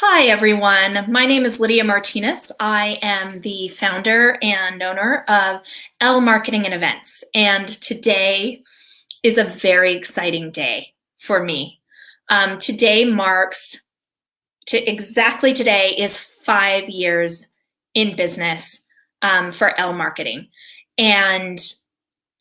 Hi, everyone. My name is Lydia Martinez. I am the founder and owner of Elle Marketing and Events. And today is a very exciting day for me. Today marks, exactly today is 5 years in business for Elle Marketing. And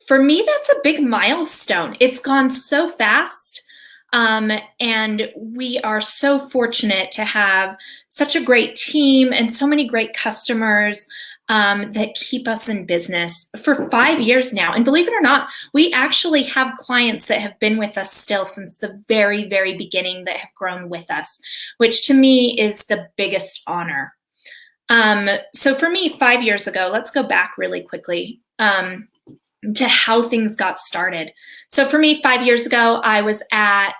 for me, that's a big milestone. It's gone so fast. And we are so fortunate to have such a great team and so many great customers that keep us in business for 5 years now. And believe it or not, we actually have clients that have been with us still since the very, very beginning that have grown with us, which to me is the biggest honor. So for me, 5 years ago, let's go back really quickly. To how things got started. So for me, 5 years ago, I was at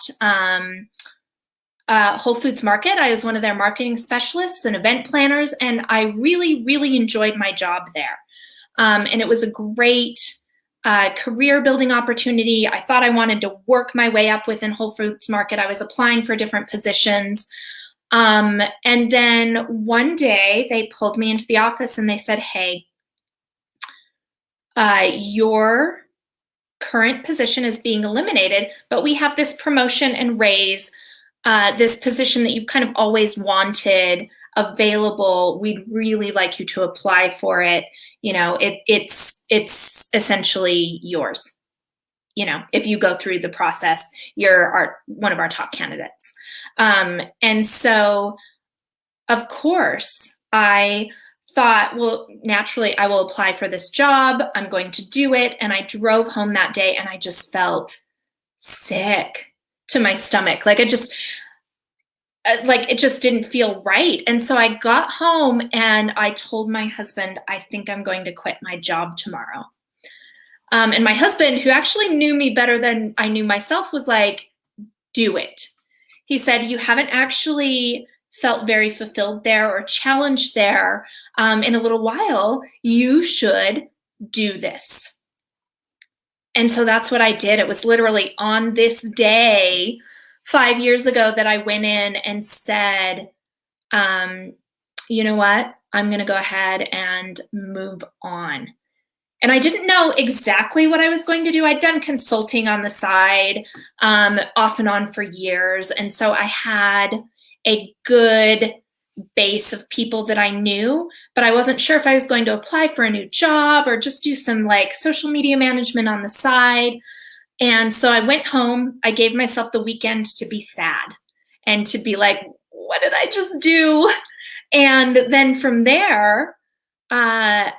Whole Foods Market. I was one of their marketing specialists and event planners, and I really, really enjoyed my job there. And it was a great career building opportunity. I thought I wanted to work my way up within Whole Foods Market. I was applying for different positions. And then one day they pulled me into the office and they said, "Hey, your current position is being eliminated, but we have this promotion and raise, this position that you've kind of always wanted available. We'd really like you to apply for it. You know, it's essentially yours. You know, if you go through the process, you're one of our top candidates." And so, of course, I thought, well, naturally, I will apply for this job. I'm going to do it. And I drove home that day and I just felt sick to my stomach. Like it just didn't feel right. And so I got home and I told my husband, "I think I'm going to quit my job tomorrow." And my husband, who actually knew me better than I knew myself, was like, "Do it." He said, "You haven't actually felt very fulfilled there or challenged there in a little while. You should do this." And so that's what I did. It was literally on this day 5 years ago that I went in and said, "You know what? I'm going to go ahead and move on." And I didn't know exactly what I was going to do. I'd done consulting on the side, off and on for years. And so I had a good base of people that I knew, but I wasn't sure if I was going to apply for a new job or just do some like social media management on the side. And so I went home. I gave myself the weekend to be sad and to be like, what did I just do? And then from there, I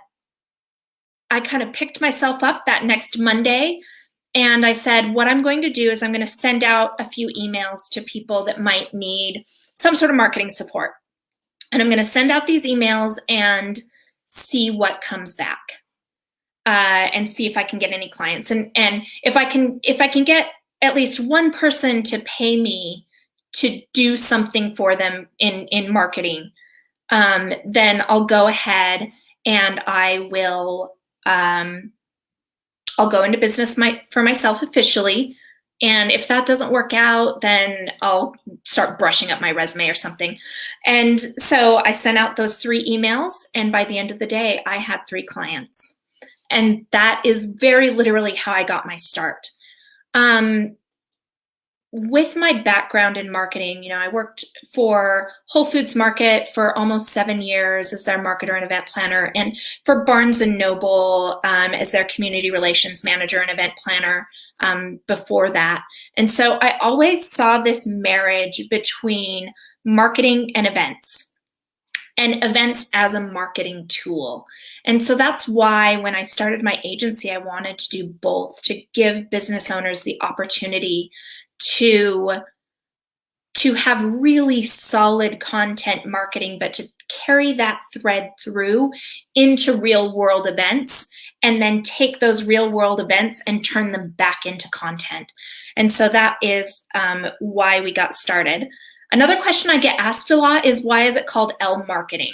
kind of picked myself up that next Monday and I said, what I'm going to do is I'm going to send out a few emails to people that might need some sort of marketing support. And I'm going to send out these emails and see what comes back, and see if I can get any clients. And if I can get at least one person to pay me to do something for them in marketing, then I'll go ahead and I will I'll go into business for myself officially. And if that doesn't work out, then I'll start brushing up my resume or something. And so I sent out those 3 emails. And by the end of the day, I had 3 clients. And that is very literally how I got my start. With my background in marketing, you know, I worked for Whole Foods Market for almost 7 years as their marketer and event planner, and for Barnes and Noble as their community relations manager and event planner before that. And so I always saw this marriage between marketing and events as a marketing tool. And so that's why when I started my agency, I wanted to do both, to give business owners the opportunity to have really solid content marketing, but to carry that thread through into real world events and then take those real world events and turn them back into content. And so that is why we got started. Another question I get asked a lot is, why is it called Elle Marketing?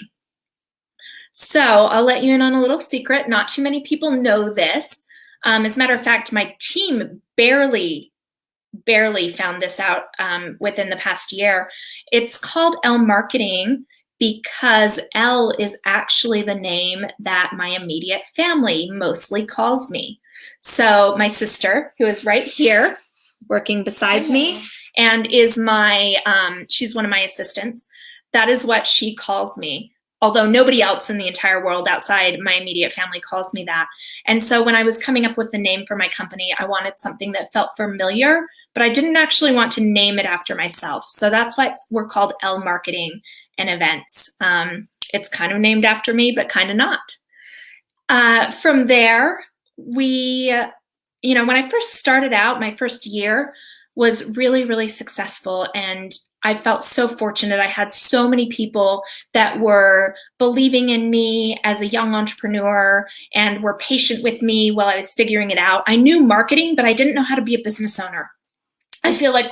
So I'll let you in on a little secret. Not too many people know this. As a matter of fact, my team barely barely found this out within the past year. It's called Elle Marketing because Elle is actually the name that my immediate family mostly calls me. So my sister, who is right here working beside me and is she's one of my assistants, that is what she calls me. Although nobody else in the entire world outside my immediate family calls me that. And so when I was coming up with the name for my company, I wanted something that felt familiar, but I didn't actually want to name it after myself. So that's why we're called Elle Marketing and Events. It's kind of named after me, but kind of not. From there, when I first started out, my first year was really, really successful. And I felt so fortunate. I had so many people that were believing in me as a young entrepreneur and were patient with me while I was figuring it out. I knew marketing, but I didn't know how to be a business owner. I feel like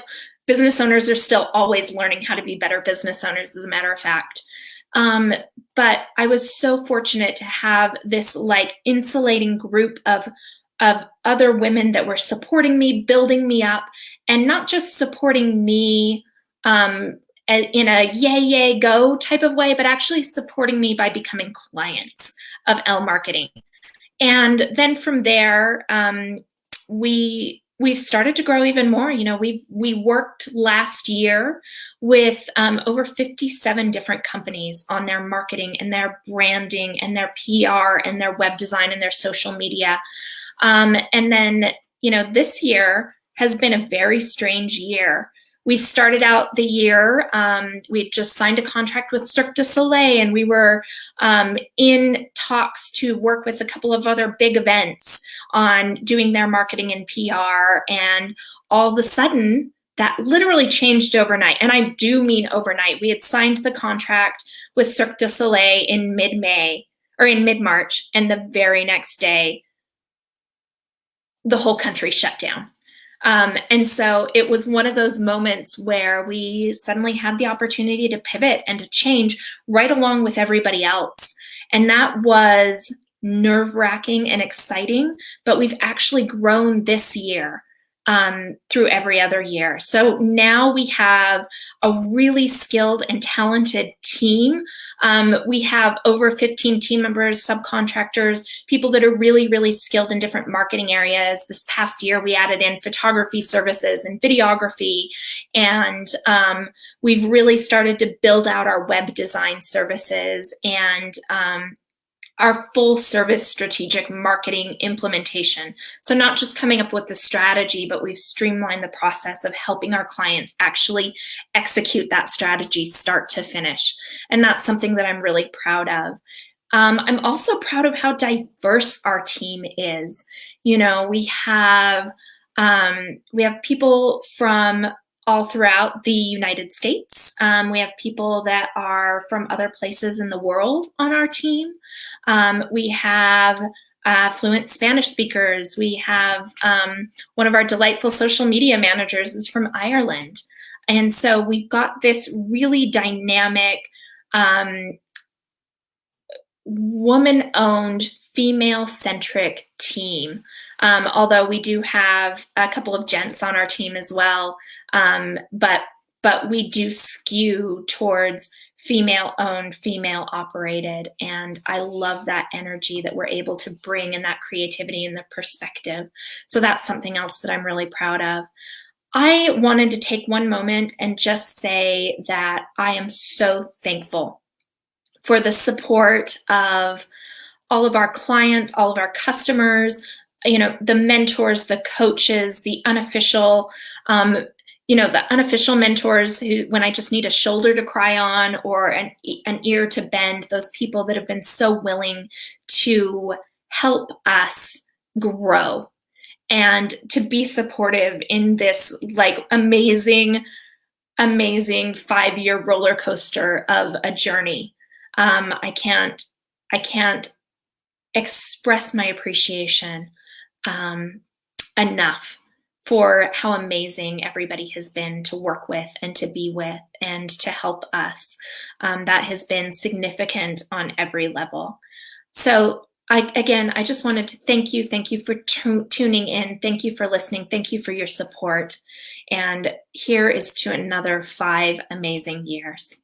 business owners are still always learning how to be better business owners, as a matter of fact. But I was so fortunate to have this like insulating group of other women that were supporting me, building me up, and not just supporting me in a yay, go type of way, but actually supporting me by becoming clients of Elle Marketing. And then from there, we've started to grow even more. We worked last year with over 57 different companies on their marketing and their branding and their PR and their web design and their social media. And then, this year has been a very strange year. We started out the year, we had just signed a contract with Cirque du Soleil, and we were in talks to work with a couple of other big events on doing their marketing and PR. And all of a sudden, that literally changed overnight. And I do mean overnight. We had signed the contract with Cirque du Soleil in mid-May or in mid-March, and the very next day, the whole country shut down. And so it was one of those moments where we suddenly had the opportunity to pivot and to change right along with everybody else. And that was nerve-wracking and exciting, but we've actually grown this year through every other year. So now we have a really skilled and talented team. We have over 15 team members, subcontractors, people that are really, really skilled in different marketing areas. This past year, we added in photography services and videography, and we've really started to build out our web design services and our full service strategic marketing implementation. So not just coming up with the strategy, but we've streamlined the process of helping our clients actually execute that strategy start to finish. And that's something that I'm really proud of. I'm also proud of how diverse our team is. We have people from all throughout the United States. We have people that are from other places in the world on our team. We have fluent Spanish speakers. We have one of our delightful social media managers is from Ireland. And so we've got this really dynamic, woman-owned, female-centric team. Although we do have a couple of gents on our team as well, but we do skew towards female-owned, female-operated, and I love that energy that we're able to bring and that creativity and the perspective. So that's something else that I'm really proud of. I wanted to take one moment and just say that I am so thankful for the support of all of our clients, all of our customers, the mentors, the coaches, the unofficial mentors who, when I just need a shoulder to cry on or an ear to bend, those people that have been so willing to help us grow and to be supportive in this like amazing 5-year roller coaster of a journey. I can't express my appreciation enough for how amazing everybody has been to work with and to be with and to help us. That has been significant on every level. So I just wanted to thank you. Thank you for tuning in. Thank you for listening. Thank you for your support. And here is to another 5 amazing years.